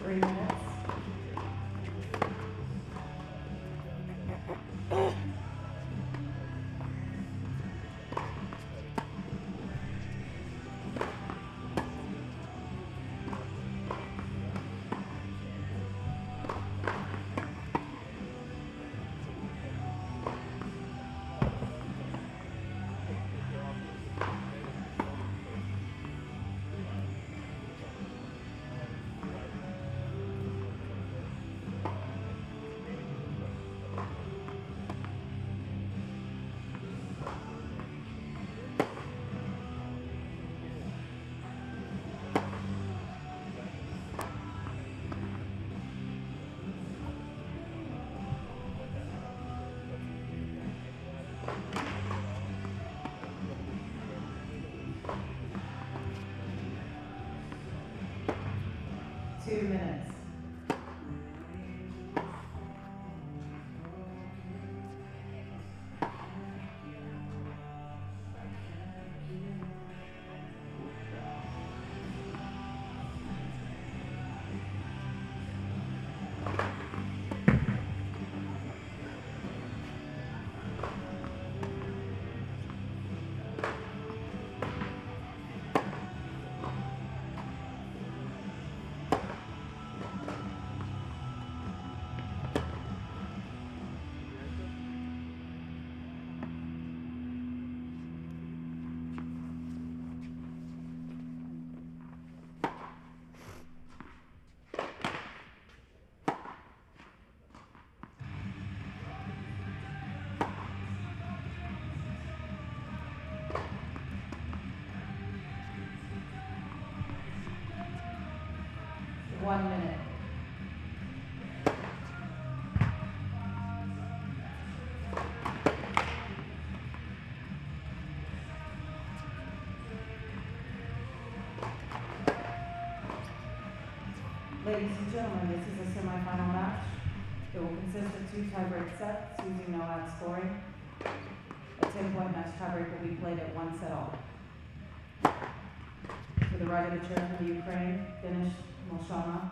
3 minutes. Two minutes. One minute. Ladies and gentlemen, this is a semifinal match. It will consist of 2 tiebreak sets using no ad scoring. A 10-point match tiebreak will be played at 1 set all. To the right of the chair from the Ukraine, Molchanov,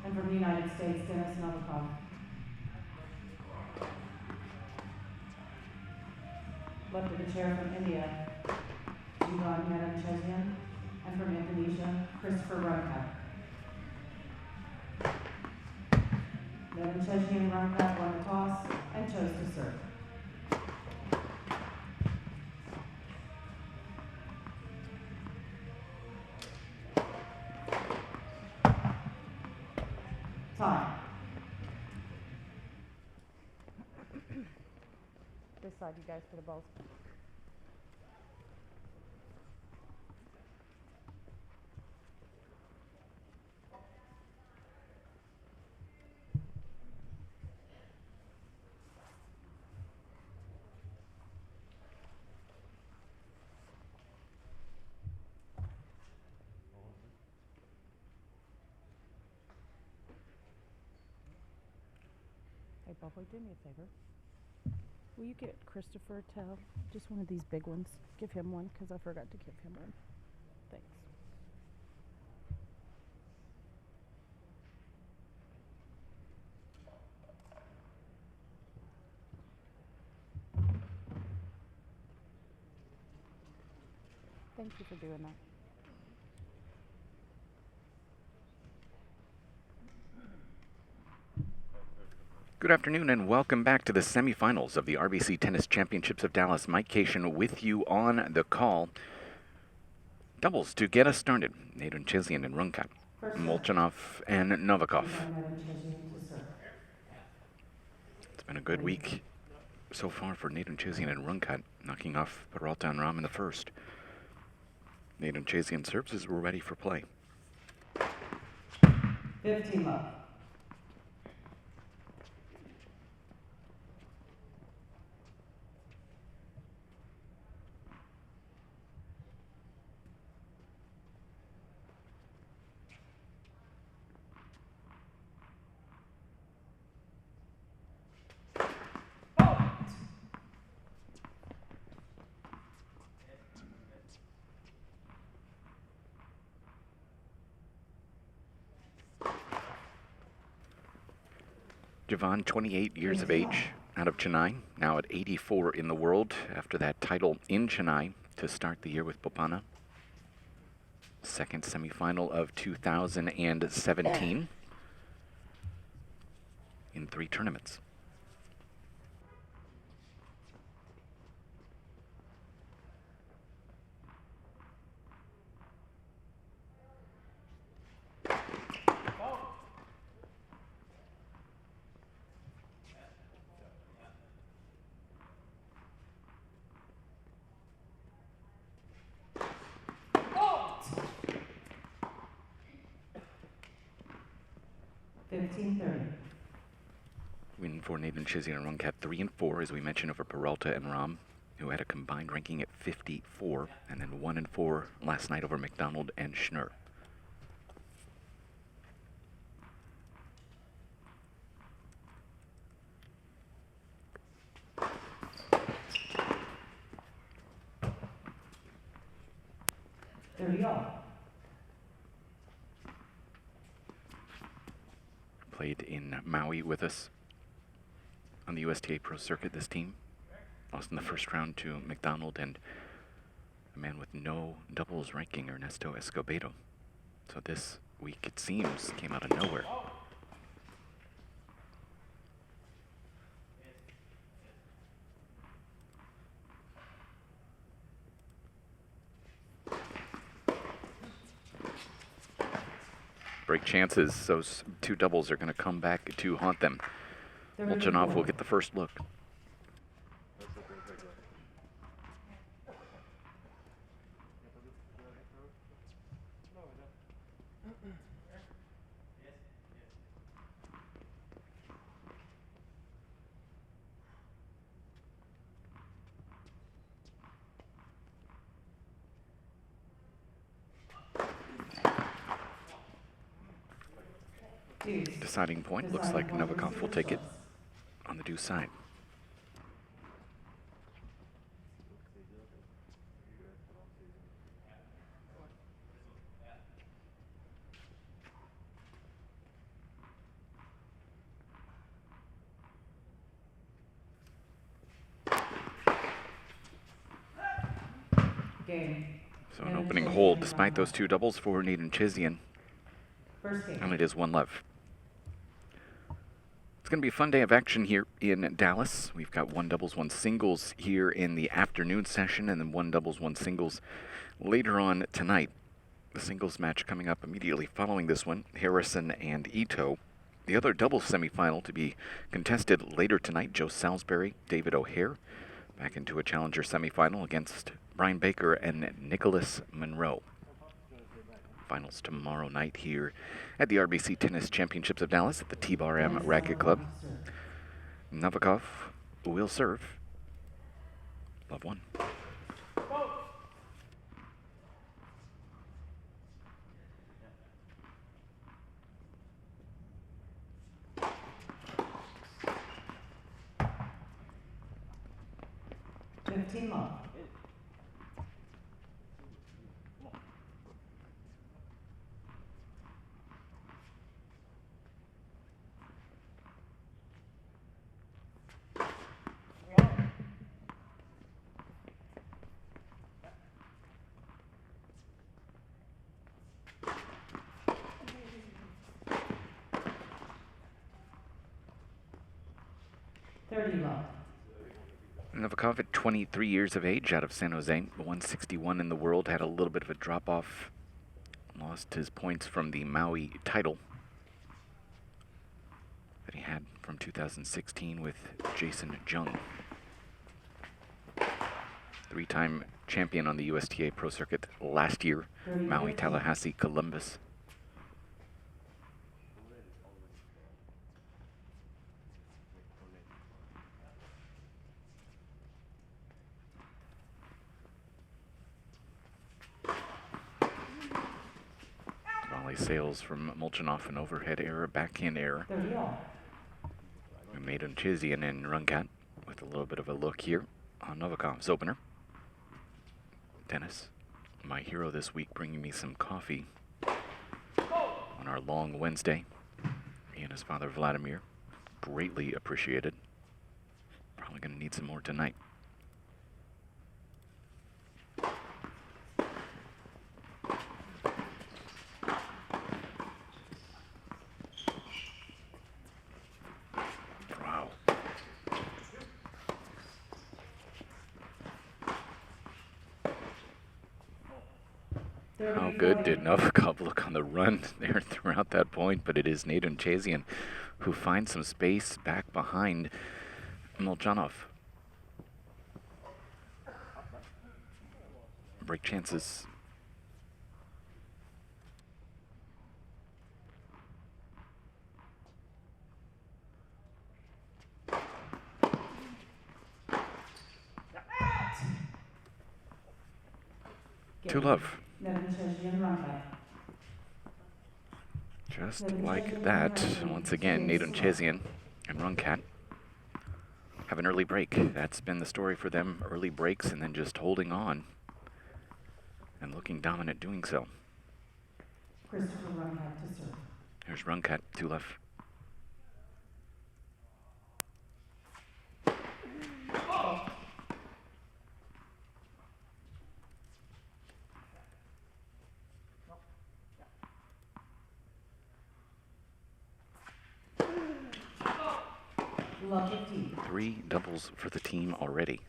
and from the United States, Novikov. Left of the chair from India, Jeevan, Nedunchezhiyan, and from Indonesia, Rungkat. Nedunchezhiyan Rungkat won the toss and chose to serve. Time. This side, you guys, for the balls. Hey, Bubba, do me a favor. Will you get Christopher to just one of these big ones? Give him one, because I forgot to give him one. Thanks. Thank you for doing that. Good afternoon and welcome back to the semifinals of the RBC Tennis Championships of Dallas. Mike Cation with you on the call. Doubles to get us started. Nedunchezhiyan and Rungkat. Molchanov and Novikov. It's been a good week so far for Nedunchezhiyan and Rungkat, knocking off Peralta and Ram in the first. Nedunchezhiyan serves as we're ready for play. 15 love. Jeevan, 28 years of age, out of Chennai, now at 84 in the world after that title in Chennai to start the year with Popana. Second semifinal of 2017 in 3 tournaments. Win for Nedunchezhiyan and Rungkat 3 and 4, as we mentioned, over Peralta and Ram, who had a combined ranking at 54, and then 1 and 4 last night over McDonald and Schnur. Played in Maui with us on the USTA Pro Circuit, this team. Lost in the first round to McDonald and a man with no doubles ranking, Ernesto Escobedo. So this week, it seems, came out of nowhere. Break chances. Those 2 doubles are going to come back to haunt them. Molchanov will get the first look. Deciding point. Looks like Novikov will take it on the deuce side. So an opening hold despite those 2 doubles for Nedunchezhiyan. And it is 1 love. It's going to be a fun day of action here in Dallas. We've got 1 doubles, 1 singles here in the afternoon session, and then 1 doubles, 1 singles later on tonight. The singles match coming up immediately following this one, Harrison and Ito. The other doubles semifinal to be contested later tonight, Joe Salisbury, David O'Hare, back into a challenger semifinal against Brian Baker and Nicholas Monroe. Finals tomorrow night here at the RBC Tennis Championships of Dallas at the T-Bar M Racket Club. Novikov will serve. Love 1. Love. 30 love. Novikov at 23 years of age, out of San Jose, 161 in the world, had a little bit of a drop-off. Lost his points from the Maui title that he had from 2016 with Jason Jung. 3-time champion on the USTA Pro Circuit last year, Maui, Tallahassee, Columbus. Volley sails from Molchanov, an overhead error, backhand error. We made Nedunchezhiyan and Rungkat with a little bit of a look here on Novikov's opener. Tennis, my hero this week, bringing me some coffee on our long Wednesday. He and his father Vladimir greatly appreciated. Probably going to need some more tonight. Wow. How good did Novikov look on the run there throughout that point, but it is Nedunchezhiyan who finds some space back behind Molchanov. Break chances. To love. Nedunchezhiyan Rungkat. Just like that, once again, Nedunchezhiyan and Rungkat have an early break. That's been the story for them, early breaks and then just holding on and looking dominant doing so. Christopher Rungkat to serve. Here's Rungkat, to left. Love 15. 3 doubles for the team already.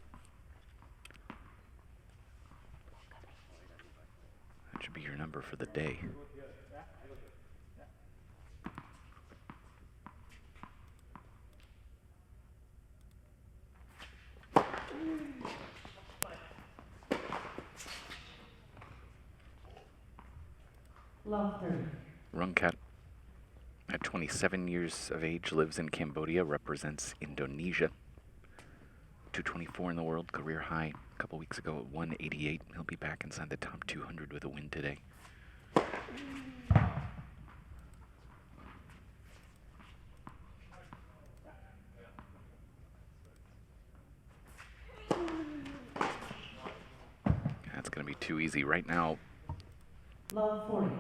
That should be your number for the day. Love 30. Rungkat, at 27 years of age, lives in Cambodia, represents Indonesia. 224 in the world, career high a couple weeks ago at 188. He'll be back inside the top 200 with a win today. That's going to be too easy right now. Love 40.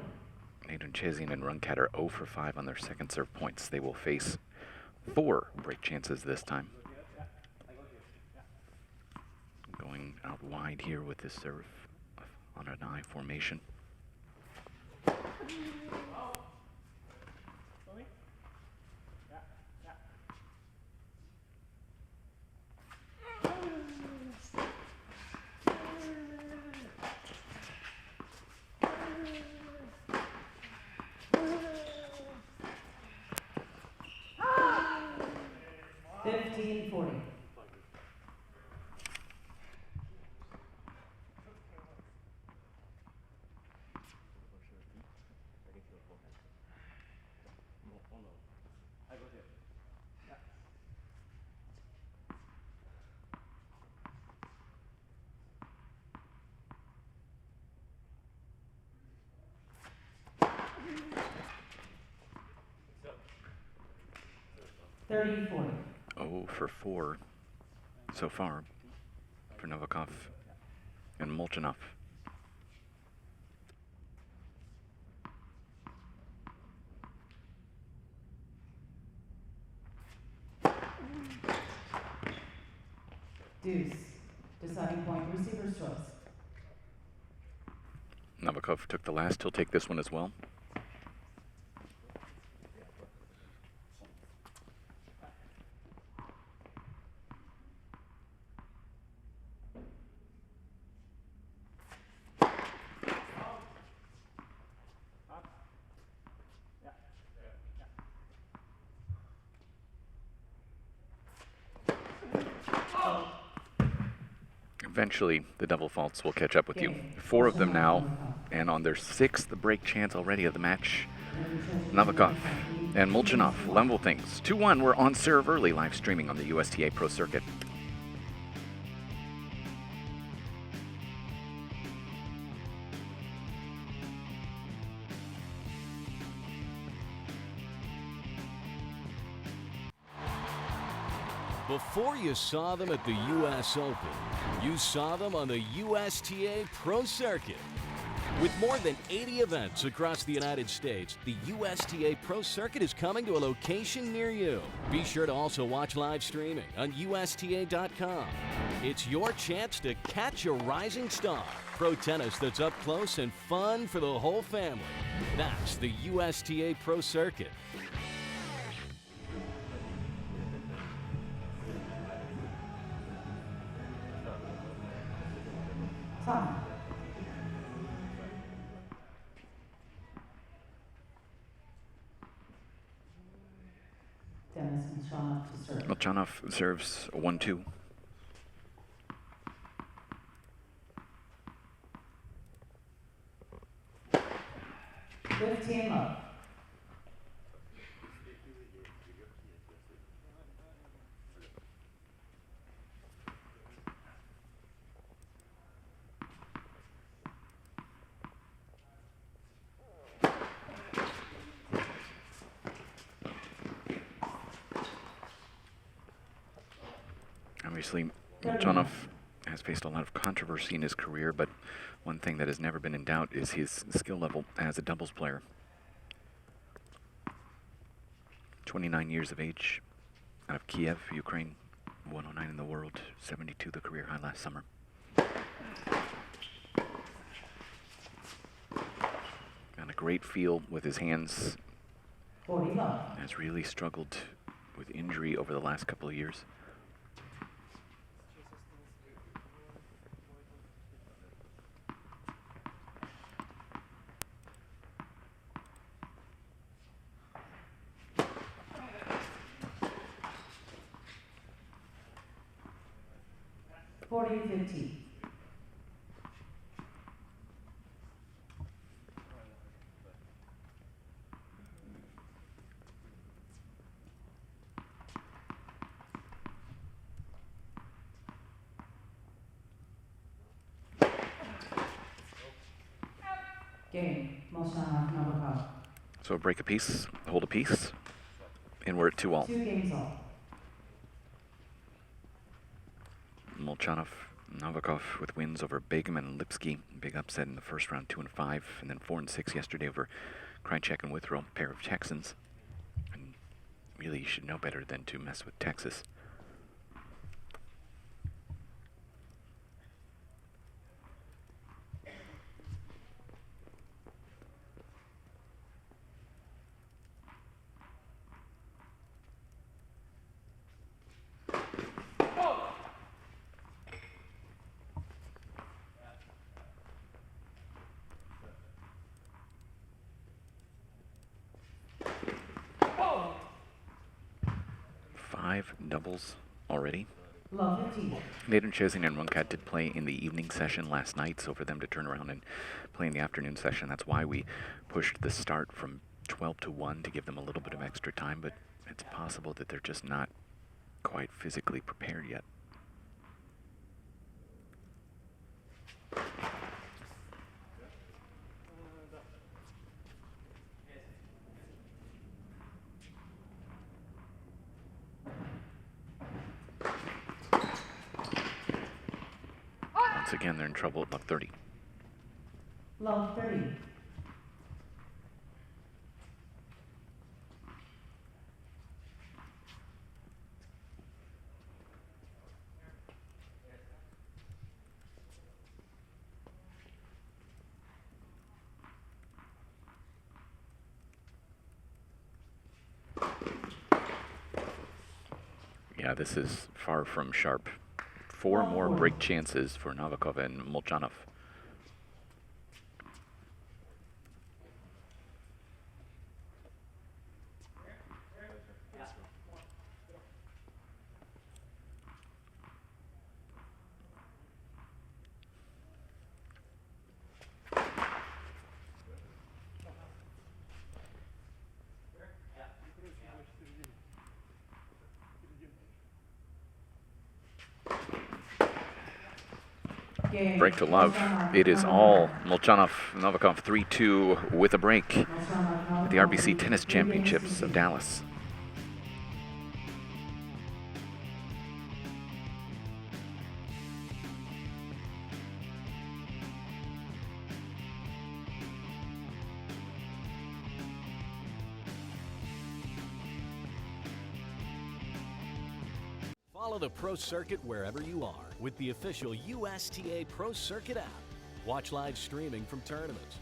Nedunchezhiyan and Rungkat are 0 for 5 on their second serve points. They will face 4 break chances this time. Going out wide here with this serve on an I formation. $30-40. 0 for 4 so far for Novikov and Molchanov. Deuce. Deciding point, receiver's choice. Novikov took the last. He'll take this one as well. Eventually, the double faults will catch up with you. 4 of them now, and on their 6th break chance already of the match, Novikov and Molchanov level things. 2-1, we're on serve early, live streaming on the USTA Pro Circuit. Before you saw them at the U.S. Open, you saw them on the USTA Pro Circuit. With more than 80 events across the United States, the USTA Pro Circuit is coming to a location near you. Be sure to also watch live streaming on USTA.com. It's your chance to catch a rising star. Pro tennis that's up close and fun for the whole family. That's the USTA Pro Circuit. Time. Dennis Molchanov to serve. Molchanov serves 1-2. Fifteen love. Obviously, Molchanov has faced a lot of controversy in his career, but one thing that has never been in doubt is his skill level as a doubles player. 29 years of age, out of Kiev, Ukraine, 109 in the world, 72 the career high last summer. Got a great feel with his hands. 40 love. Has really struggled with injury over the last couple of years. $40-15. Game. Molchanov, Novikov. So break a piece, hold a piece, and we're at 2-all. 2 games all. Molchanov, Novikov with wins over Begum and Lipsky. Big upset in the first round, 2-5, and then 4-6 yesterday over Krajicek and Withrow, pair of Texans. And really, you should know better than to mess with Texas. Doubles already. Love 15. Nedunchezhiyan and Rungkat did play in the evening session last night, so for them to turn around and play in the afternoon session, that's why we pushed the start from 12 to 1 to give them a little bit of extra time, but it's possible that they're just not quite physically prepared yet. Once again, they're in trouble at love 30. Love 30. Yeah, this is far from sharp. 4 more break chances for Novikov and Molchanov. Break to love. It is all Molchanov, Novikov 3-2 with a break at the RBC Tennis Championships of Dallas. Follow the Pro Circuit wherever you are with the official USTA Pro Circuit app. Watch live streaming from tournaments,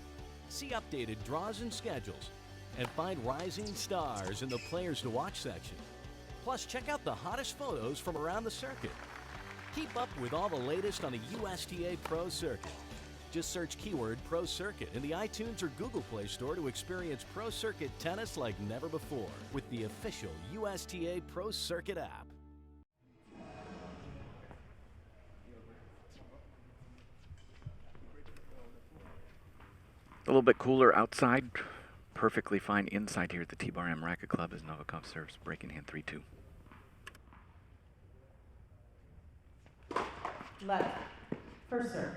see updated draws and schedules, and find rising stars in the Players to Watch section. Plus, check out the hottest photos from around the circuit. Keep up with all the latest on the USTA Pro Circuit. Just search keyword Pro Circuit in the iTunes or Google Play Store to experience Pro Circuit tennis like never before with the official USTA Pro Circuit app. A little bit cooler outside, perfectly fine inside here at the T-Bar M Racket Club as Novikov serves breaking hand 3-2. Left. First serve.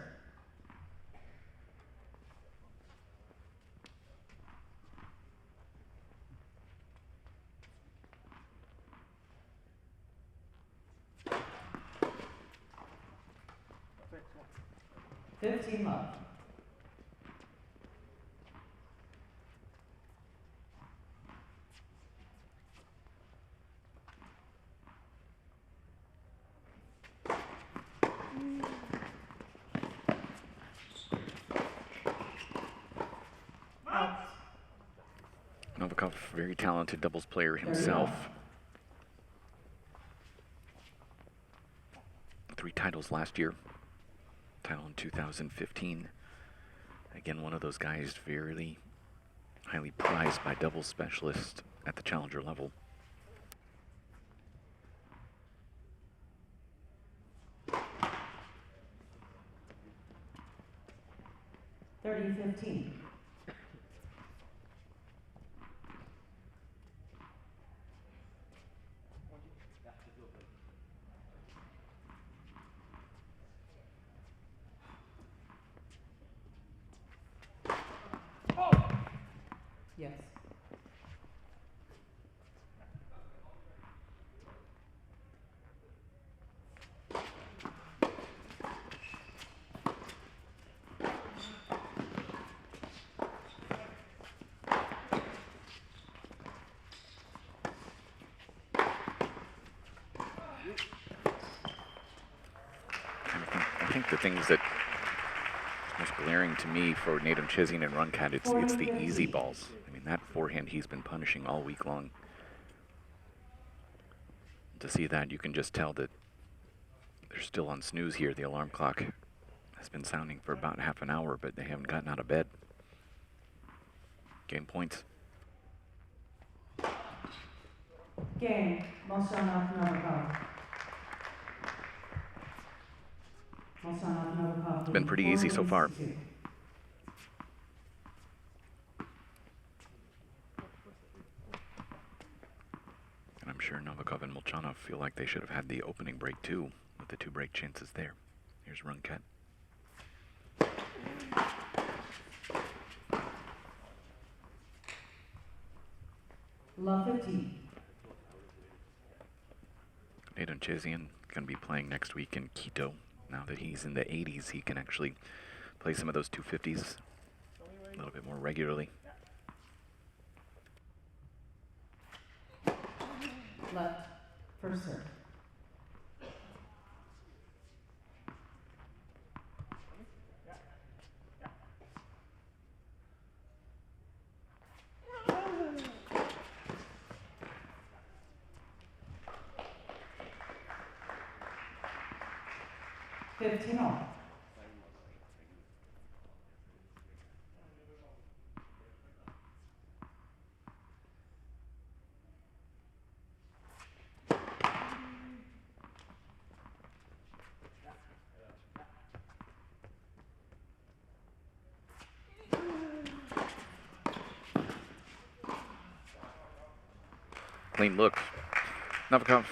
Fifteen love. Novikov, very talented doubles player himself. 3 titles last year. Title in 2015. Again, one of those guys very highly prized by doubles specialists at the challenger level. Thirty 15. Yes. I think the things that most glaring to me for Nedunchezhiyan and Rungkat, it's the easy balls. I mean, that forehand he's been punishing all week long. To see that, you can just tell that they're still on snooze here. The alarm clock has been sounding for about half an hour, but they haven't gotten out of bed. Game points. Game. Molchanov, Novikov. Molchanov, Novikov. It's been pretty easy so far. 4-2. And I'm sure Novikov and Molchanov feel like they should have had the opening break too, with the 2 break chances there. Here's Rungkat. Love 15. Nedunchezhiyan going to be playing next week in Quito. Now that he's in the 80s, he can actually play some of those 250s a little bit more regularly. Left. First serve. Fifteen all. Clean look. Novikov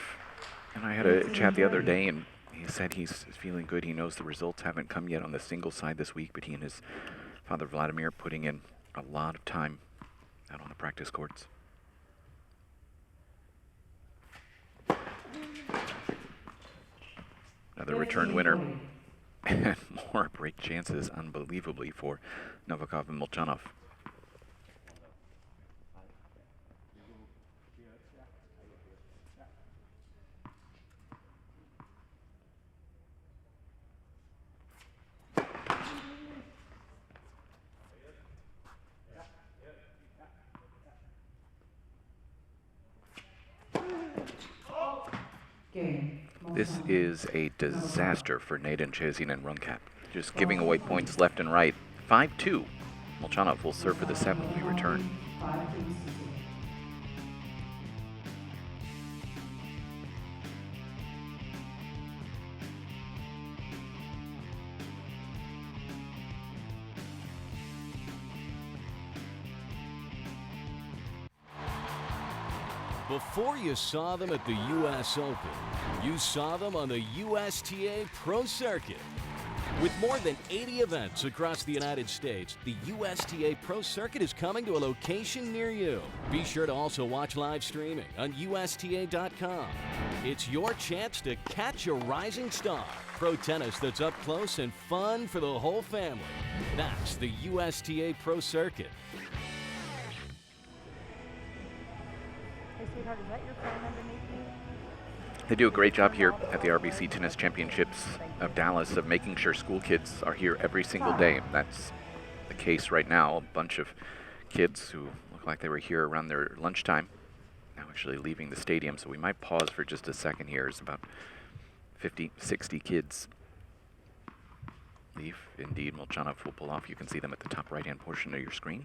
and I had a chat the other day, and he said he's feeling good. He knows the results haven't come yet on the singles side this week, but he and his father Vladimir putting in a lot of time out on the practice courts. Another return winner. And more break chances, unbelievably, for Novikov and Molchanov. Game. This Molchanov. is a disaster for Nedunchezhiyan and Rungkat. Just giving away points left and right. 5-2. Molchanov will serve for the set when we return. 5 games to 2. Before you saw them at the U.S. Open, you saw them on the USTA Pro Circuit. With more than 80 events across the United States, the USTA Pro Circuit is coming to a location near you. Be sure to also watch live streaming on USTA.com. It's your chance to catch a rising star. Pro tennis that's up close and fun for the whole family. That's the USTA Pro Circuit. Hey, sweetheart, is that your phone underneath me? They do a great job here at the RBC Tennis Championships of Dallas of making sure school kids are here every single day. That's the case right now. A bunch of kids who look like they were here around their lunchtime now actually leaving the stadium. So we might pause for just a second here. There's about 50, 60 kids leave. Indeed, Molchanov will pull off. You can see them at the top right-hand portion of your screen.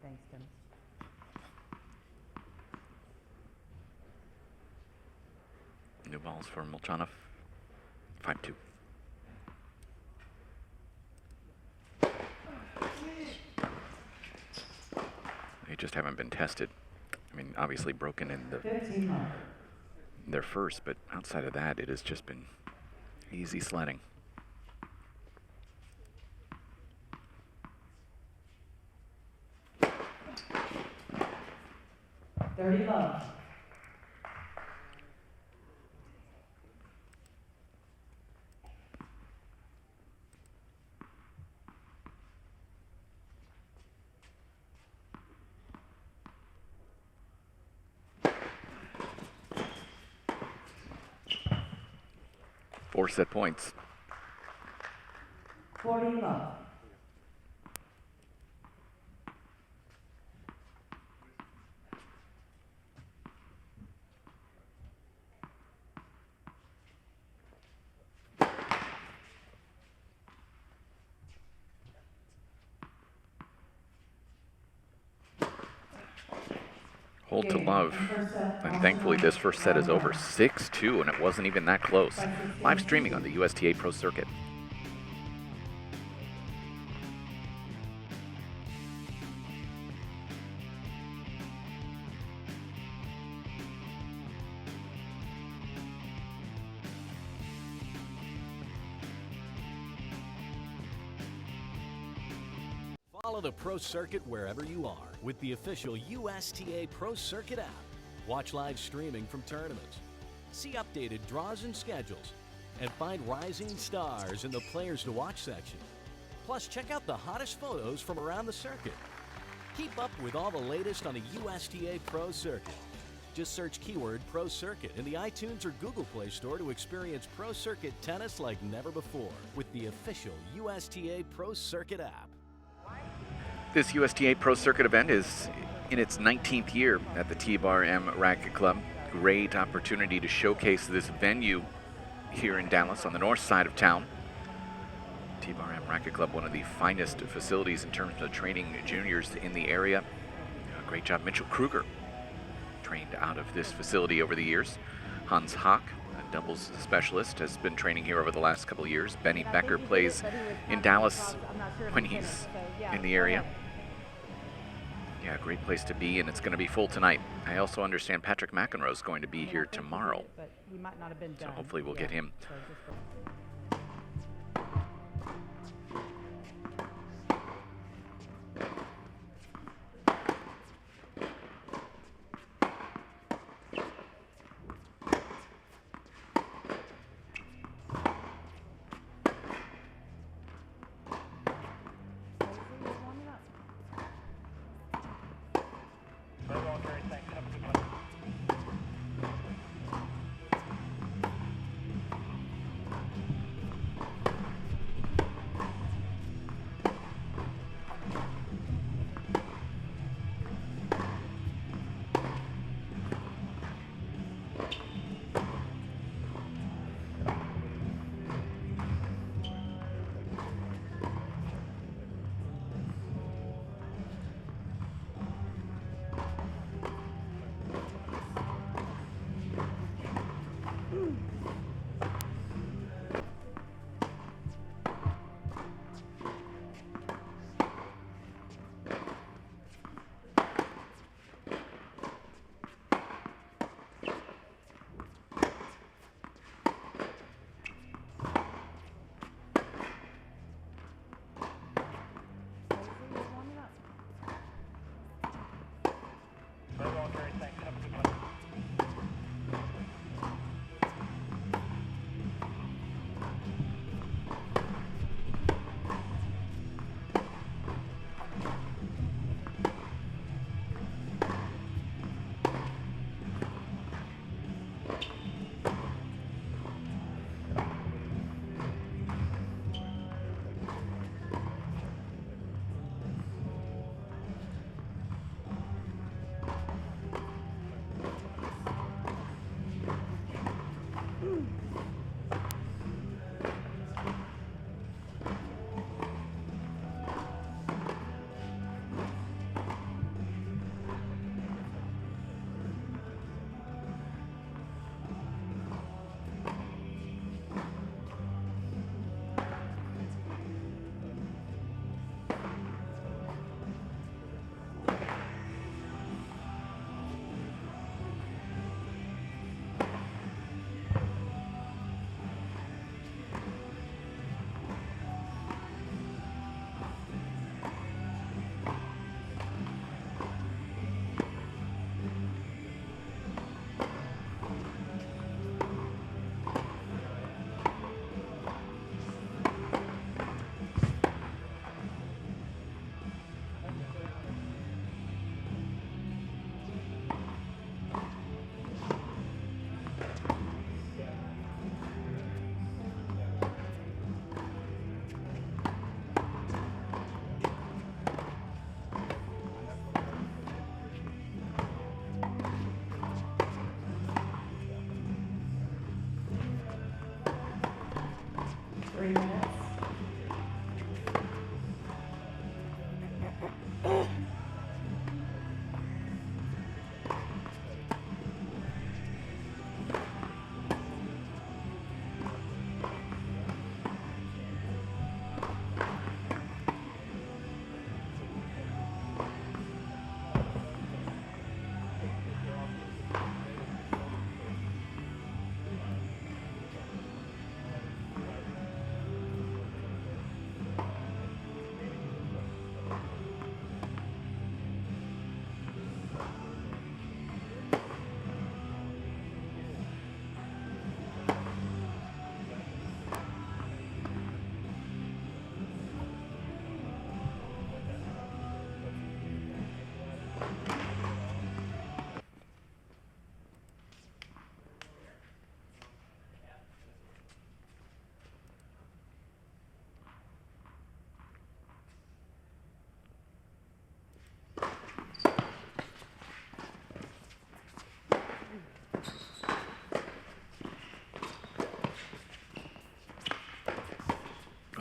Thanks, Dennis. New balls for Molchanov. 5-2. They just haven't been tested. I mean, obviously broken in 15 love. their first, but outside of that, it has just been easy sledding. Dirty love. Four set points. 40 love. Hold to love. And thankfully this first set is over. 6-2, and it wasn't even that close. Live streaming on the USTA Pro Circuit. Follow the Pro Circuit wherever you are with the official USTA Pro Circuit app. Watch live streaming from tournaments, see updated draws and schedules, and find rising stars in the Players to Watch section. Plus, check out the hottest photos from around the circuit. Keep up with all the latest on the USTA Pro Circuit. Just search keyword Pro Circuit in the iTunes or Google Play Store to experience Pro Circuit tennis like never before with the official USTA Pro Circuit app. This USTA Pro Circuit event is in its 19th year at the T-Bar M Racket Club. Great opportunity to showcase this venue here in Dallas on the north side of town. T-Bar M Racket Club, one of the finest facilities in terms of training juniors in the area. Great job. Mitchell Kruger trained out of this facility over the years. Hans Hock, a doubles specialist, has been training here over the last couple of years. Benny Becker plays in Dallas when he's in the area. Yeah, great place to be, and it's going to be full tonight. I also understand Patrick McEnroe is going to be here tomorrow, But he might not have been so done. hopefully we'll get him. So just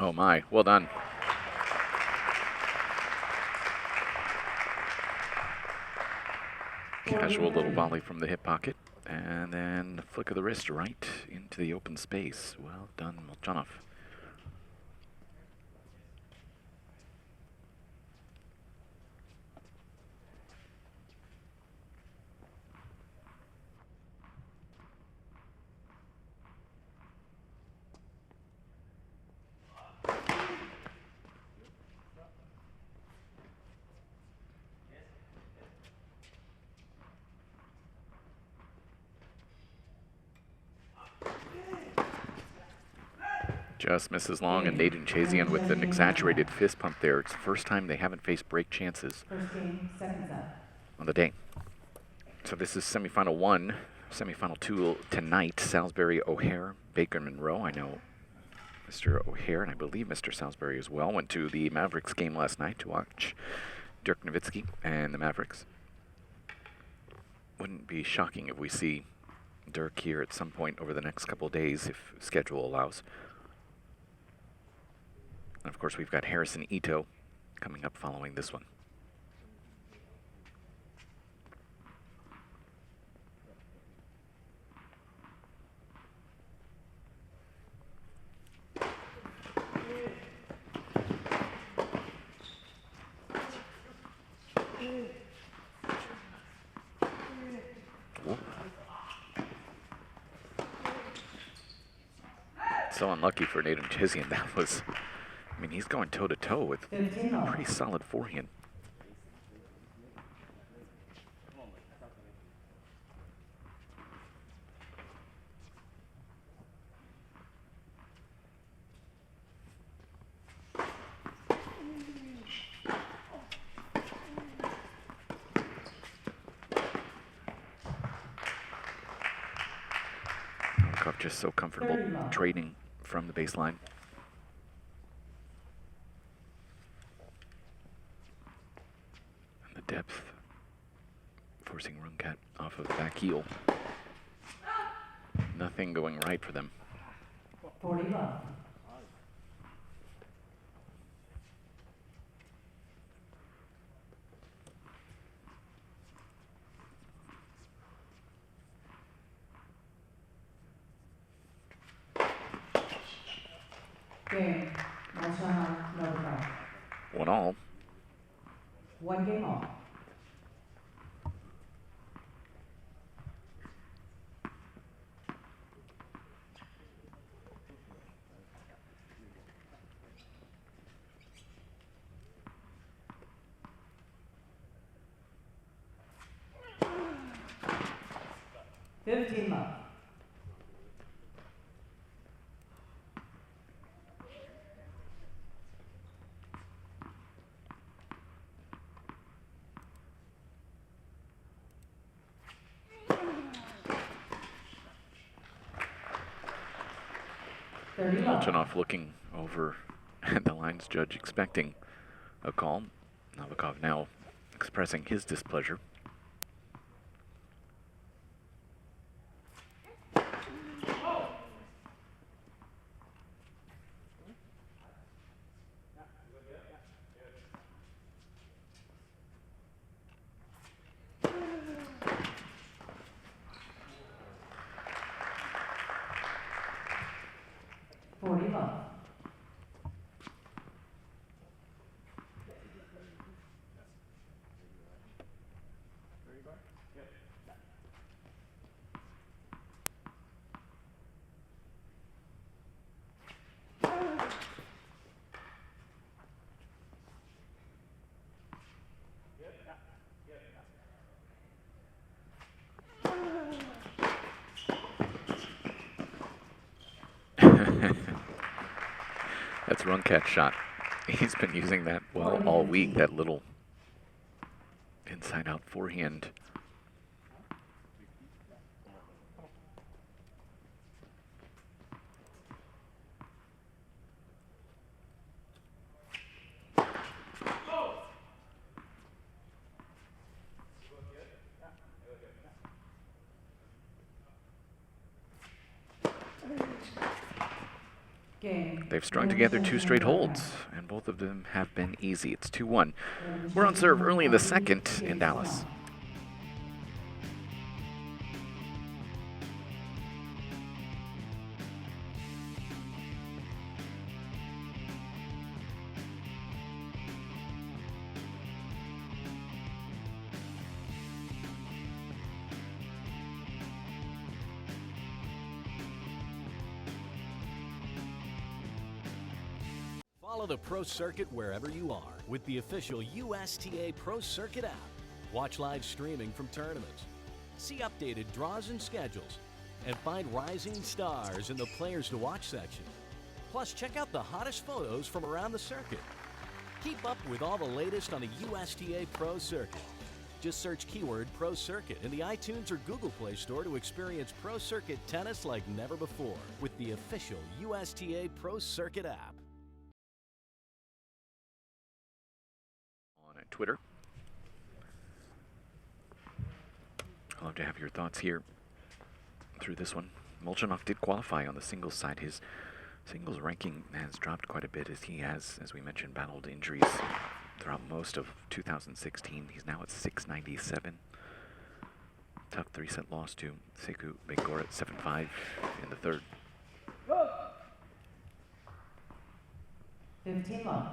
Oh my, well done. Casual little volley from the hip pocket, and then flick of the wrist right into the open space. Well done, Molchanov. Just misses long, and Nedunchezhiyan with an exaggerated fist pump there. It's the first time they haven't faced break chances on the day. So this is semifinal 1, semifinal 2 tonight. Salisbury, O'Hare, Baker, Monroe. I know Mr. O'Hare, and I believe Mr. Salisbury as well, went to the Mavericks game last night to watch Dirk Nowitzki and the Mavericks. Wouldn't be shocking if we see Dirk here at some point over the next couple of days if schedule allows. And of course, we've got Harrison Ito coming up following this one. So unlucky for Nedunchezhiyan. That was, I mean, he's going toe-to-toe with a pretty solid forehand. Novikov just so comfortable trading from the baseline. And the depth forcing Rungkat off of the back heel. Nothing going right for them. 40 love. Game. Molchanov, Novikov. 1-1. 1 game all. $15 love. Molchanov looking over at the lines judge, expecting a call. Novikov now expressing his displeasure. That's Rungkat's shot. He's been using that well all week, that little inside-out forehand. Game. They've strung together 2 straight holds, and both of them have been easy. It's 2-1. We're on serve early in the second in Dallas. Follow the Pro Circuit wherever you are with the official USTA Pro Circuit app. Watch live streaming from tournaments, see updated draws and schedules, and find rising stars in the Players to Watch section. Plus, check out the hottest photos from around the circuit. Keep up with all the latest on the USTA Pro Circuit. Just search keyword Pro Circuit in the iTunes or Google Play Store to experience Pro Circuit tennis like never before with the official USTA Pro Circuit app. On Twitter. I'd love to have your thoughts here through this one. Molchanov did qualify on the singles side. His singles ranking has dropped quite a bit as he has, as we mentioned, battled injuries throughout most of 2016. He's now at 697. Tough 3-set loss to Sekou Bengor at 7-5 in the third. 15 love.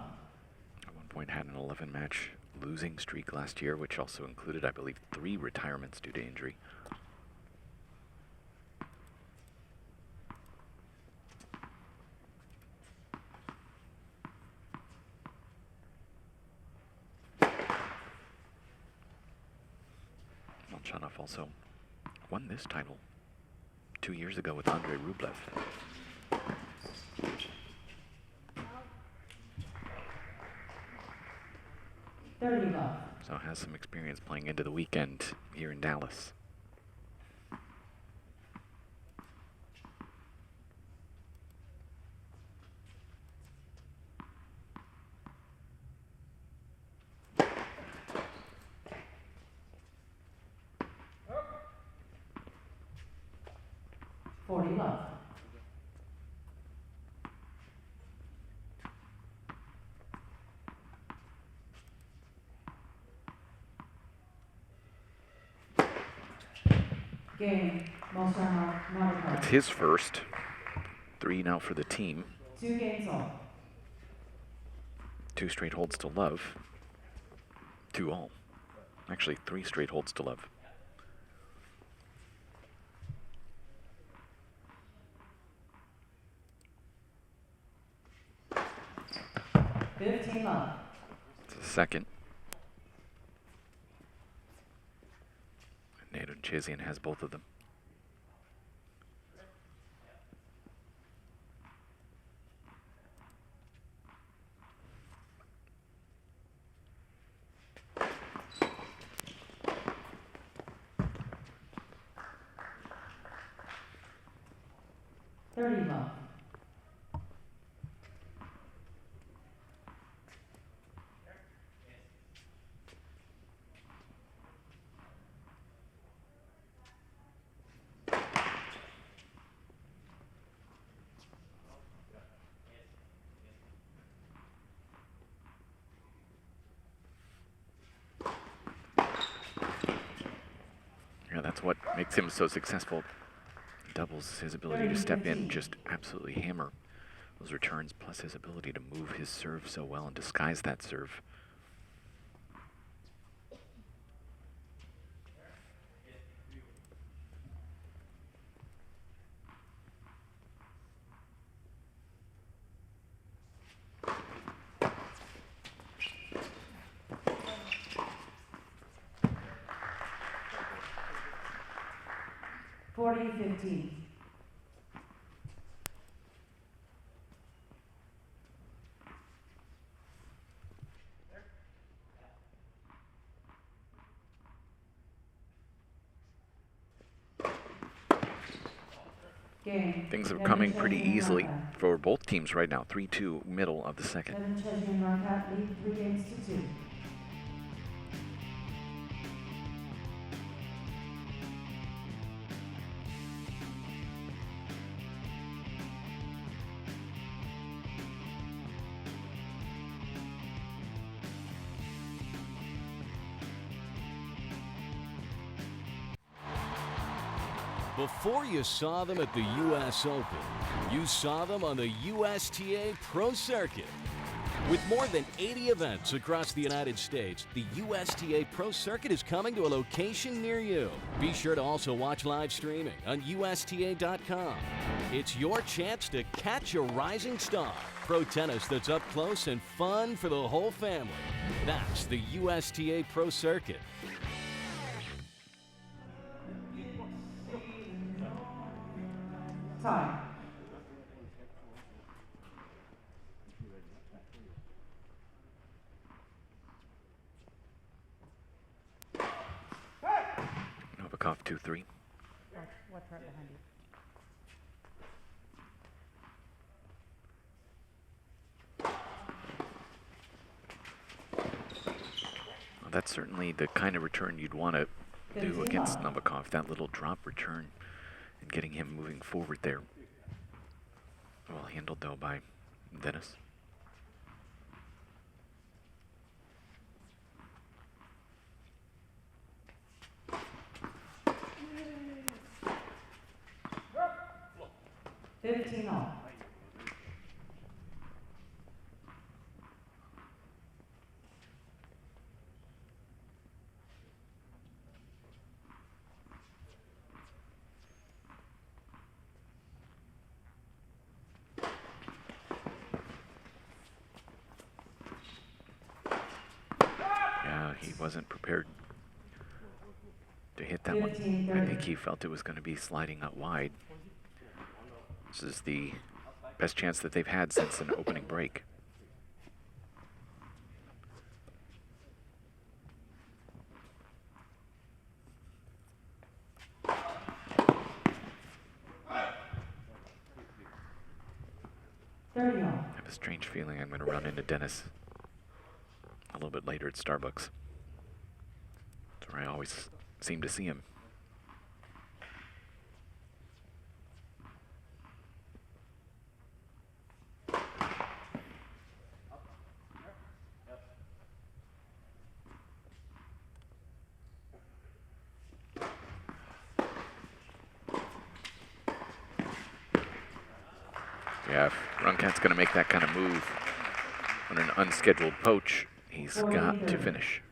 At one point had an 11-match losing streak last year, which also included, I believe, 3 retirements due to injury. Molchanov also won this title 2 years ago with Andrei Rublev. So has some experience playing into the weekend here in Dallas. Love. Game. Molchanov, Novikov. It's his first. 3 now for the team. 2 games all. 2 straight holds to love. 2 all. Actually, 3 straight holds to love. Love. It's the second. Nedunchezhiyan has both of them. Love. Yeah, that's what makes him so successful. Doubles his ability to step in, just absolutely hammer those returns, plus his ability to move his serve so well and disguise that serve. $40-15. Game. Things are coming pretty easily for both teams right now. 3-2 middle of the second. Nedunchezhiyan, Rungkat lead 3 games to 2. Before you saw them at the U.S. Open, you saw them on the USTA Pro Circuit. With more than 80 events across the United States, the USTA Pro Circuit is coming to a location near you. Be sure to also watch live streaming on USTA.com. It's your chance to catch a rising star. Pro tennis that's up close and fun for the whole family. That's the USTA Pro Circuit. Time. Novikov 2-3. What's right behind you? Well, that's certainly the kind of return you'd want to do against Novikov, that little drop return and getting him moving forward there. Well handled though by Dennis. Fifteen all. Yeah, he wasn't prepared to hit that one. I think he felt it was going to be sliding out wide. This is the best chance that they've had since an opening break. I have a strange feeling I'm going to run into Dennis a little bit later at Starbucks. That's where I always seem to see him. Yeah, if Rungkat's going to make that kind of move on an unscheduled poach, he's got to finish.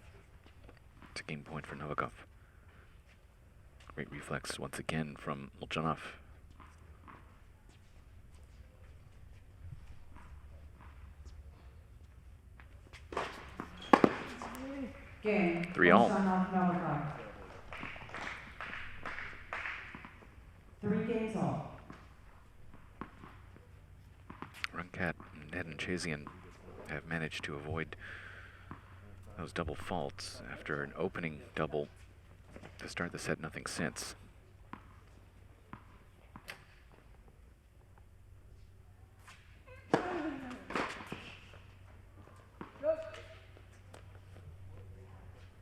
It's a game point for Novikov. Great reflex once again from Molchanov. Game. 3-all. Molchanov, Novikov. 3 games all. Rungkat and Nedunchezhiyan have managed to avoid those double faults after an opening double to start the set, nothing since.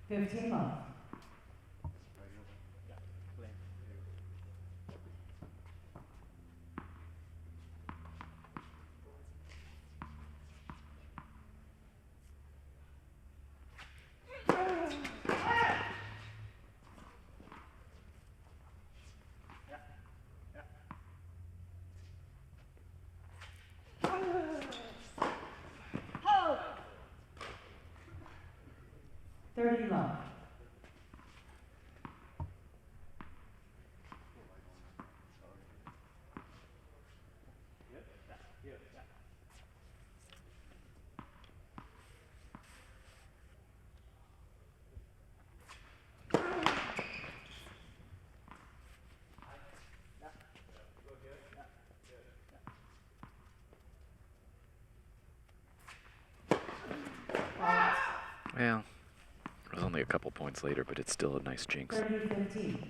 Fifteen love. Thirty love. Well, it was only a couple points later, but it's still a nice jinx. 30-15.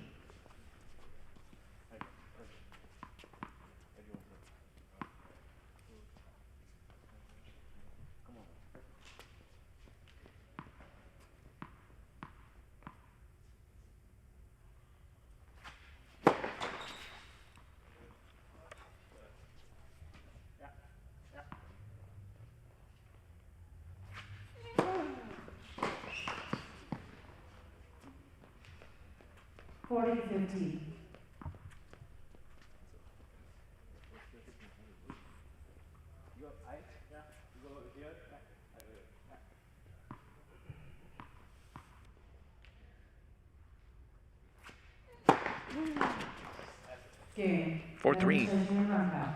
Game. 4-3. Nedunchezhiyan, Rungkat.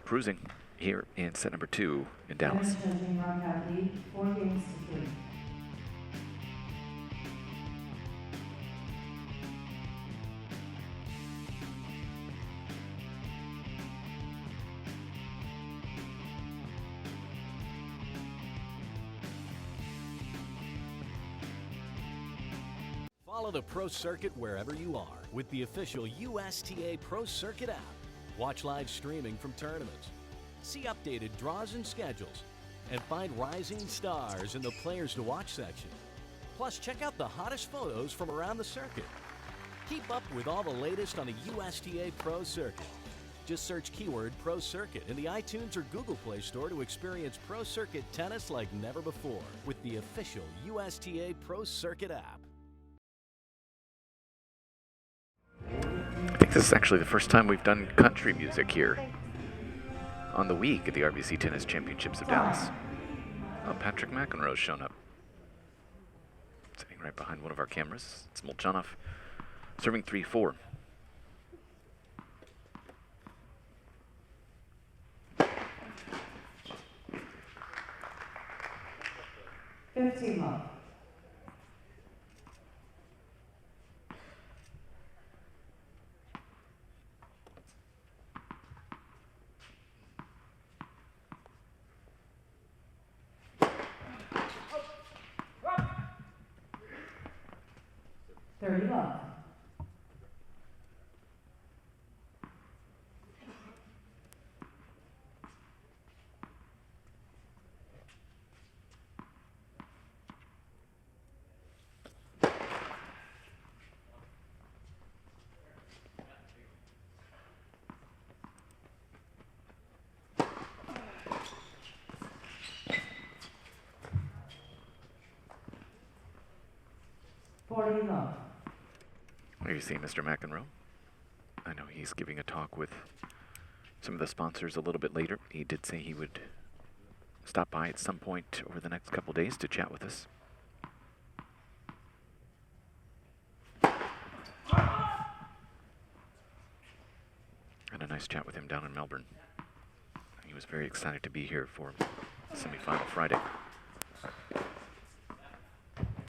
Cruising here in set number 2 in Dallas. Nedunchezhiyan, Rungkat lead 4-3. Follow the Pro Circuit wherever you are with the official USTA Pro Circuit app. Watch live streaming from tournaments, see updated draws and schedules, and find rising stars in the Players to Watch section. Plus, check out the hottest photos from around the circuit. Keep up with all the latest on the USTA Pro Circuit. Just search keyword Pro Circuit in the iTunes or Google Play Store to experience Pro Circuit tennis like never before with the official USTA Pro Circuit app. I think this is actually the first time we've done country music here on the week at the RBC Tennis Championships of Dallas. Oh, Patrick McEnroe's shown up. Sitting right behind one of our cameras. It's Molchanov serving 3-4. Love. 30 love. Love. What do you see, Mr. McEnroe? I know he's giving a talk with some of the sponsors a little bit later. He did say he would stop by at some point over the next couple days to chat with us. Had a nice chat with him down in Melbourne. He was very excited to be here for semifinal Friday.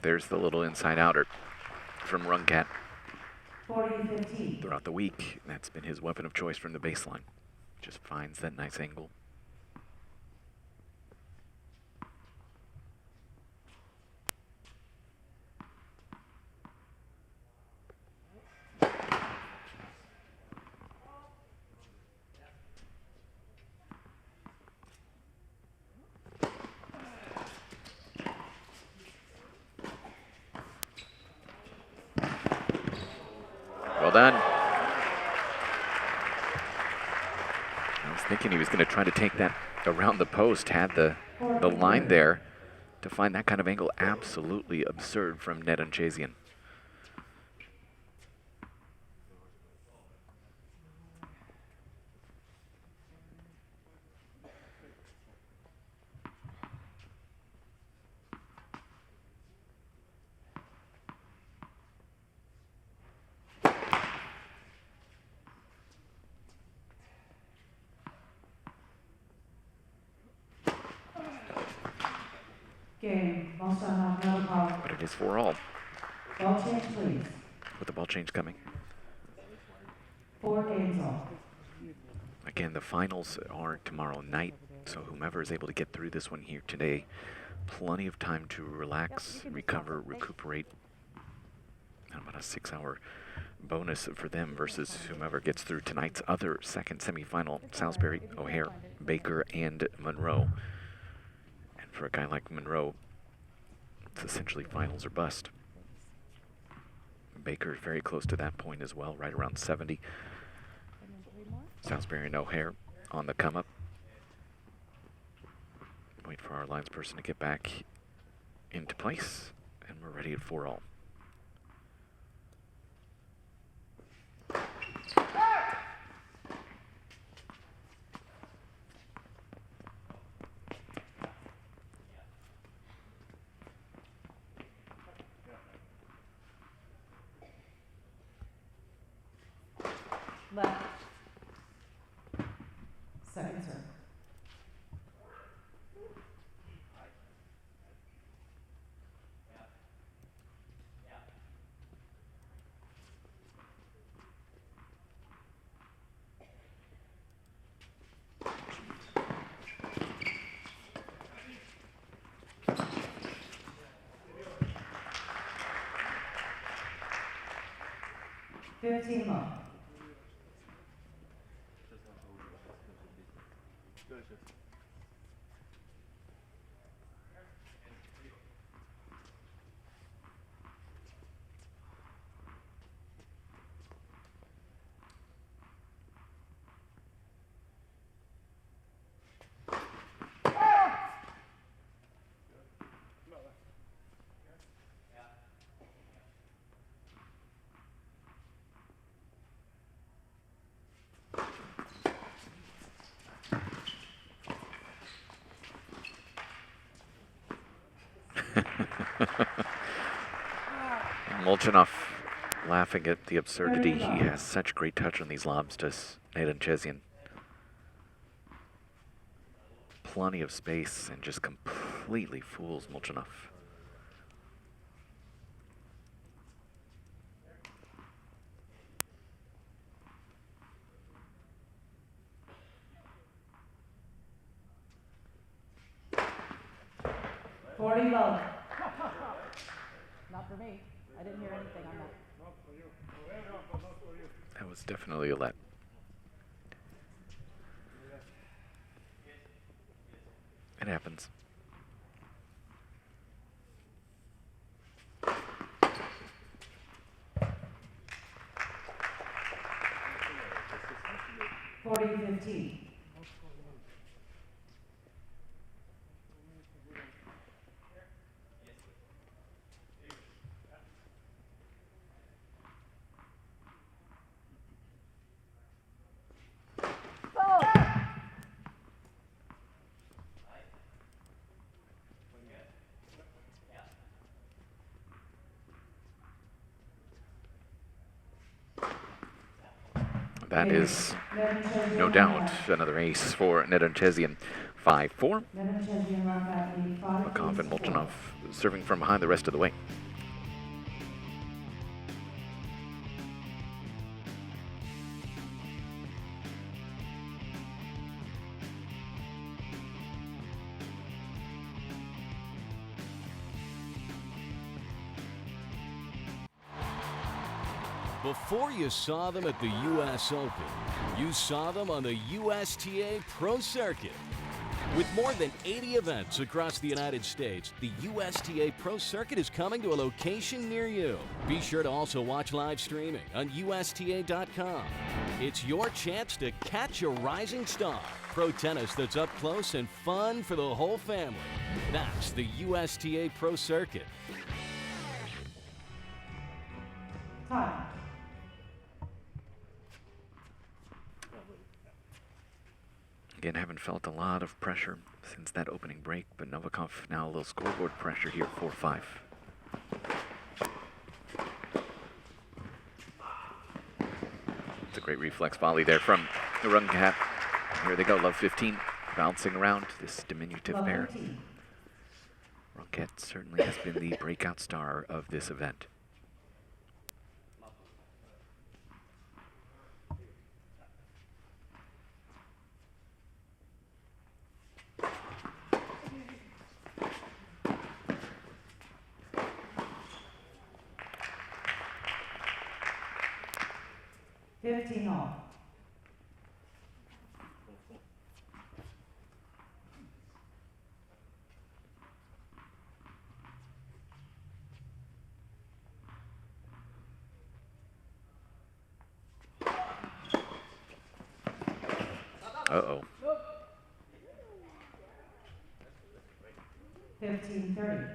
There's the little inside outer from Rungkat. 40-15. Throughout the week, that's been his weapon of choice from the baseline. Just finds that nice angle. Well done. I was thinking he was going to try to take that around the post, had the line there to find that kind of angle. Absolutely absurd from Nedunchezhiyan. Game. Molchanov, Novikov. But it is 4-all Ball change, please. with the ball change coming. 4 games all. Again, the finals are tomorrow night, so whomever is able to get through this one here today, plenty of time to relax, recover, recuperate. And about a 6-hour bonus for them versus whomever gets through tonight's other second semifinal, Salisbury, O'Hare, Baker, and Monroe. And for a guy like Monroe, it's essentially finals or bust. Baker is very close to that point as well, right around 70. Salisbury and O'Hare on the come up. Wait for our lines person to get back into place, and we're ready at 4-all. Left. Second serve. Fifteen love. Molchanov laughing at the absurdity. He has such great touch on these lobs, does Nedunchezhiyan. Plenty of space and just completely fools Molchanov. Love. Not for me. I didn't hear anything on that. That was definitely a let. It happens. $40-15. That is no doubt another ace for Nedunchezhiyan. 5-4. Novikov and Molchanov serving from behind the rest of the way. Before you saw them at the U.S. Open, you saw them on the USTA Pro Circuit. With more than 80 events across the United States, the USTA Pro Circuit is coming to a location near you. Be sure to also watch live streaming on USTA.com. It's your chance to catch a rising star. Pro tennis that's up close and fun for the whole family. That's the USTA Pro Circuit. Time. Again, haven't felt a lot of pressure since that opening break, but Novikov now a little scoreboard pressure here, 4-5. It's a great reflex volley there from the Rungkat. Here they go, love 15, bouncing around this diminutive pair. Rungkat certainly has been the breakout star of this event. All. Uh-oh. 15-30.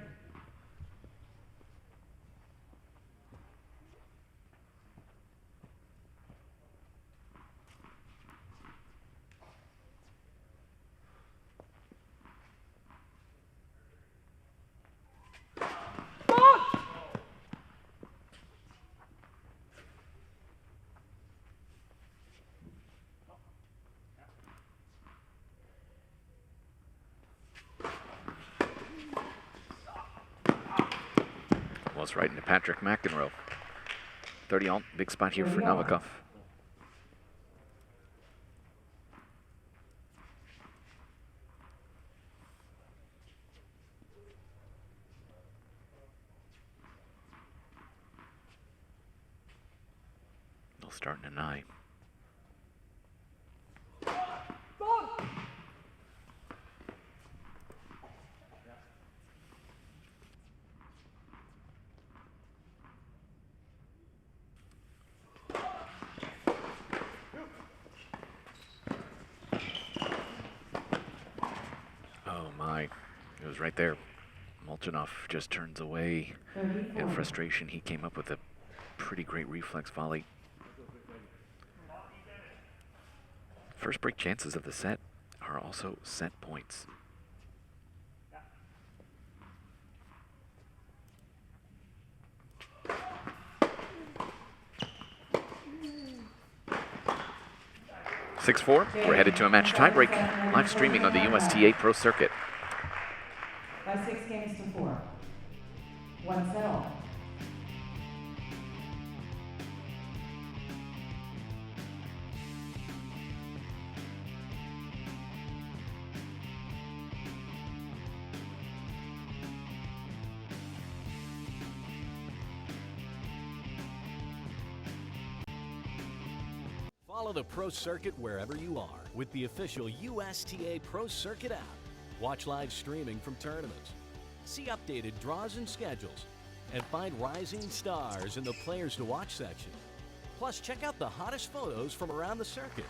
almost right into Patrick McEnroe. 30 all, big spot here for Novikov. They'll start in an eye. Oh my, it was right there. Molchanov just turns away. In frustration, he came up with a pretty great reflex volley. First break chances of the set are also set points. (6-4). We're headed to a match tiebreak, live streaming on the USTA Pro Circuit. By 6 games to 4. 1 set all. Follow the Pro Circuit wherever you are with the official USTA Pro Circuit app. Watch live streaming from tournaments, see updated draws and schedules, and find rising stars in the Players to Watch section. Plus, check out the hottest photos from around the circuit.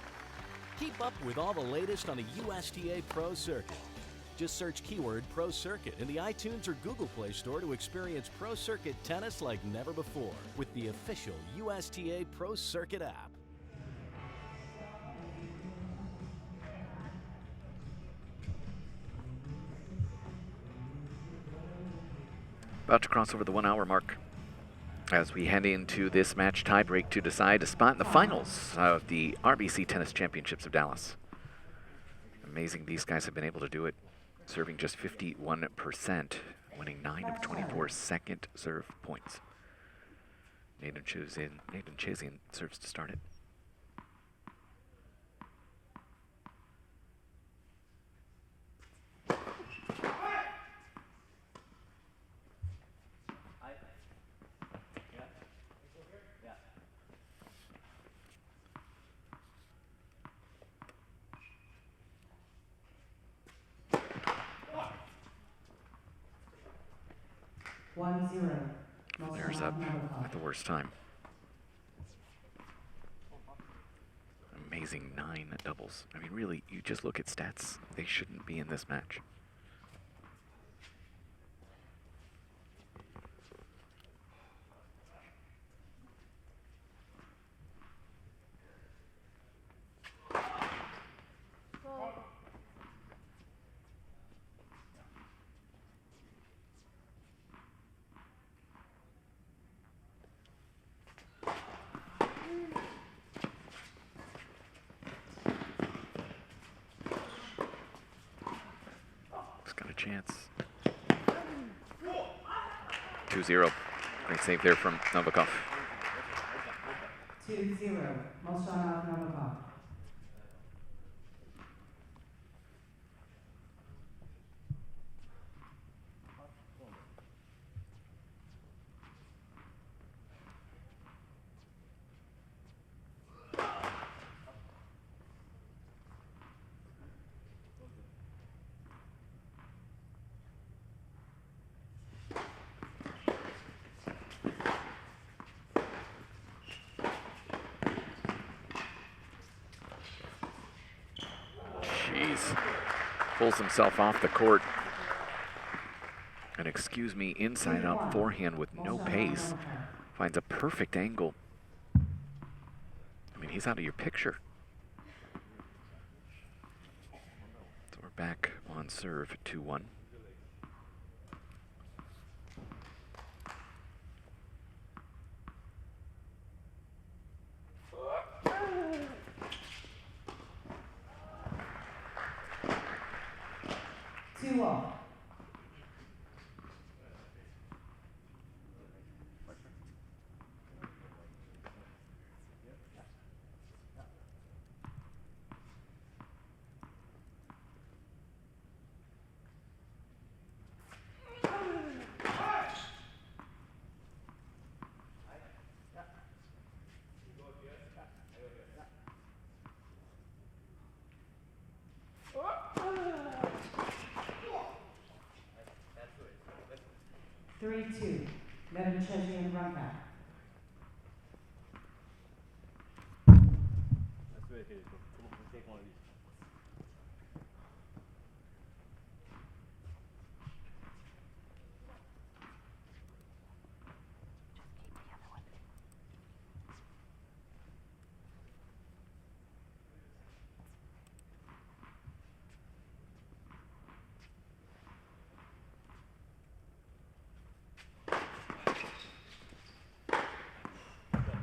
Keep up with all the latest on the USTA Pro Circuit. Just search keyword Pro Circuit in the iTunes or Google Play Store to experience Pro Circuit tennis like never before with the official USTA Pro Circuit app. About to cross over the 1 hour mark as we head into this match tiebreak to decide a spot in the finals of the RBC Tennis Championships of Dallas. Amazing these guys have been able to do it, serving just 51%, winning 9 of 24 second serve points. Nedunchezhiyan serves to start it. Flares up at the worst time. Amazing 9 doubles. I mean, really, you just look at stats. They shouldn't be in this match. Got a chance. 2-0. Great save there from Novikov. 2-0. Molchanov, Novikov. Jeez. Pulls himself off the court. And excuse me, inside out forehand with no pace. Finds a perfect angle. I mean, he's out of your picture. So we're back on serve, 2-1. Nedunchezhiyan, Rungkat. That's very good. Come on, we'll take one of these.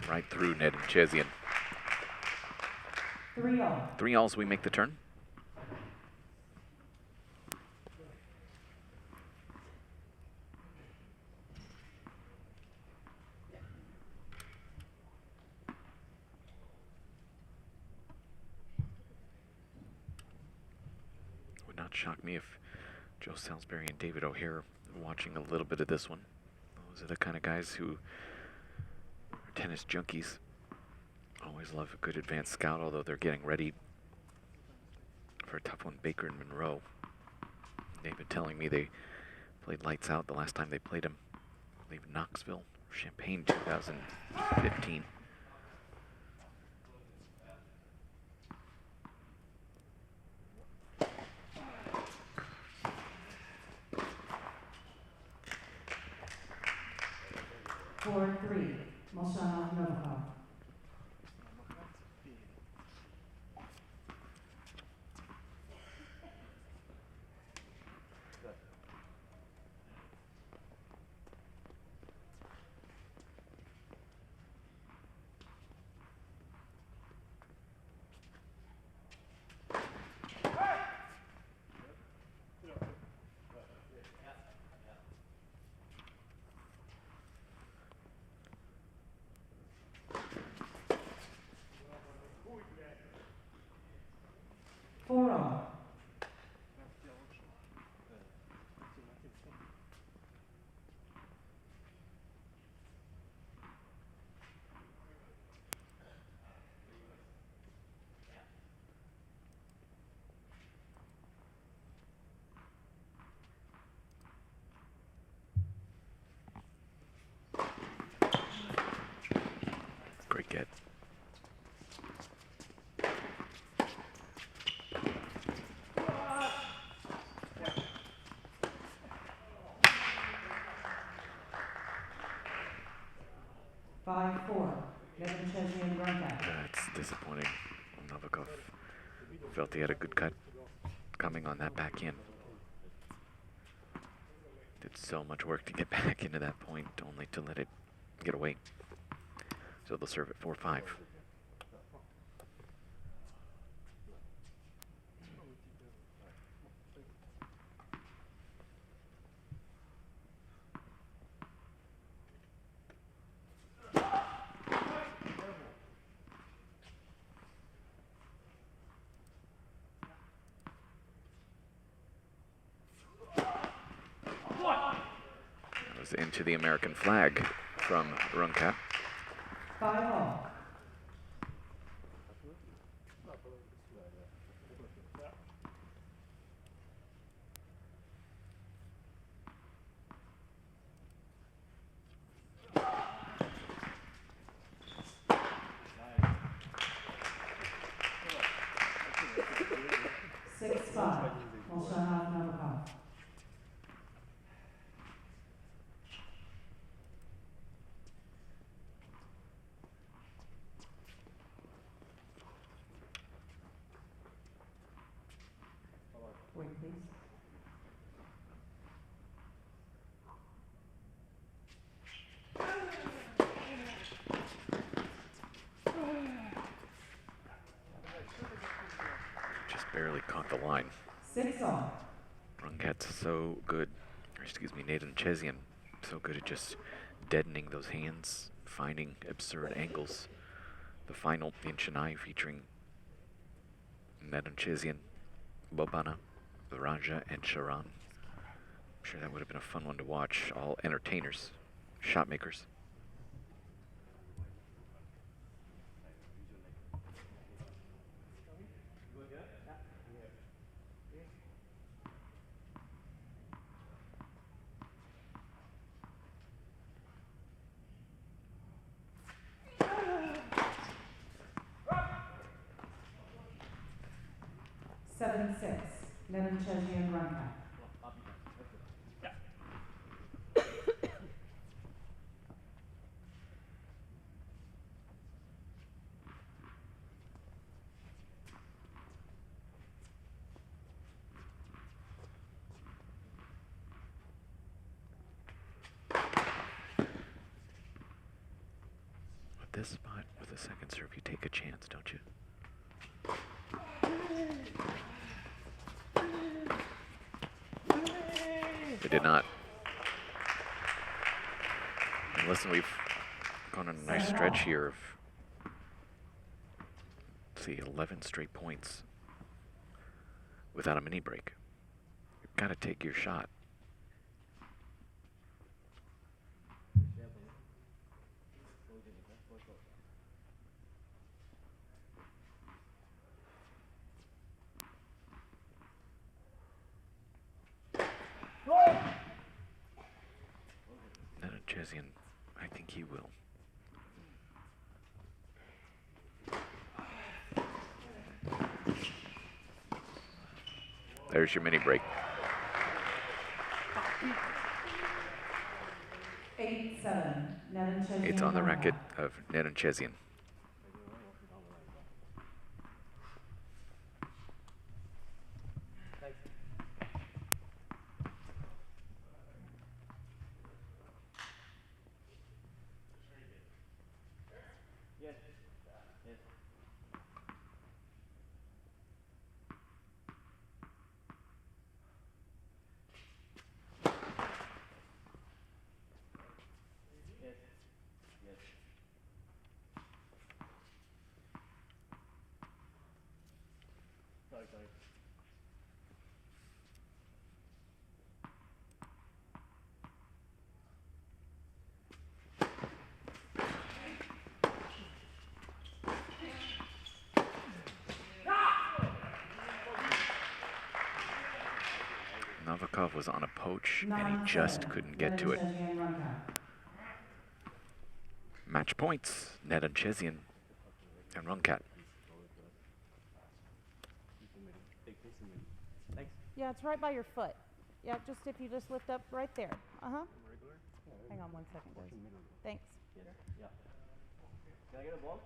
Right through Nedunchezhiyan. 3-all. 3 alls, we make the turn. Would not shock me if Joe Salisbury and David O'Hare are watching a little bit of this one. Those are the kind of guys who are tennis junkies. Always love a good advanced scout, although they're getting ready for a tough one, Baker and Monroe. They've been telling me they played lights out the last time they played them, I believe, in Knoxville, Champaign, 2015. Four, 3. Molchanov, Novikov. Four all. Great get. Five, 4. Nedunchezhiyan, Rungkat. That's disappointing. Novikov felt he had a good cut coming on that backhand. Did so much work to get back into that point, only to let it get away. So they'll serve at 4-5. That was into the American flag from Rungkat. 5 all. Six, 5. Molchanov, Novikov. Wait, please. Just barely caught the line. 6 all. Rungkat's so good, or excuse me, Nedunchezhiyan, so good at just deadening those hands, finding absurd angles. The final in Chennai featuring Nedunchezhiyan, Bobana, Raja, and Sharan. I'm sure that would have been a fun one to watch. All entertainers, shot makers. 7-6, Nedunchezhiyan, Rungkat. At this spot, with a second serve, you take a chance, don't you? They did not. And listen, we've gone on a nice stretch here of, let's see, 11 straight points without a mini break. You've got to take your shot. Nedunchezhiyan, I think he will. There's your mini break. 8-7, Nedunchezhiyan. It's on the Rungkat. racket of Nedunchezhiyan. Yes. Yes. Yes. Yes. Sorry. Novikov was on a poach and he just couldn't get to it. Nedunchezhiyan, Rungkat. Match points, Nedunchezhiyan and Rungkat. Thanks. Yeah, it's right by your foot. Yeah, just if you just lift up right there. Uh-huh. Regular? Hang on one second, guys. Thanks. Yes. Yeah. Can I get a ball?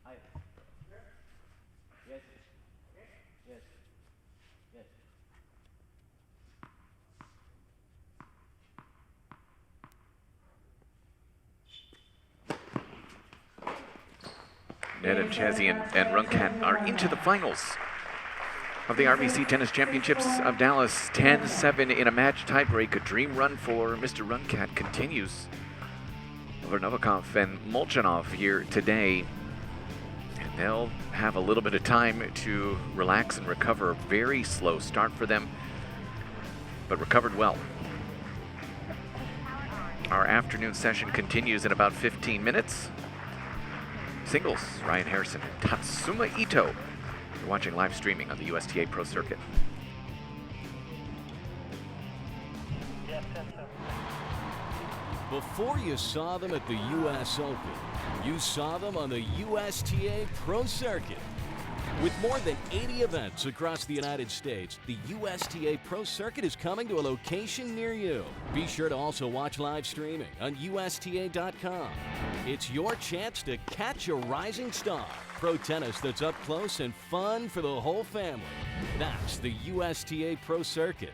Hi. Yes. Yes. Yes. Nedunchezhiyan and Rungkat are into the finals of the RBC Tennis Championships of Dallas. 10-7 in a match tiebreak. A dream run for Mr. Rungkat continues over Novikov and Molchanov here today. And they'll have a little bit of time to relax and recover. A very slow start for them, but recovered well. Our afternoon session continues in about 15 minutes. Singles, Ryan Harrison and Tatsuma Ito. You're watching live streaming on the USTA Pro Circuit. Before you saw them at the U.S. Open, you saw them on the USTA Pro Circuit. With more than 80 events across the United States, the USTA Pro Circuit is coming to a location near you. Be sure to also watch live streaming on USTA.com. It's your chance to catch a rising star. Pro tennis that's up close and fun for the whole family. That's the USTA Pro Circuit.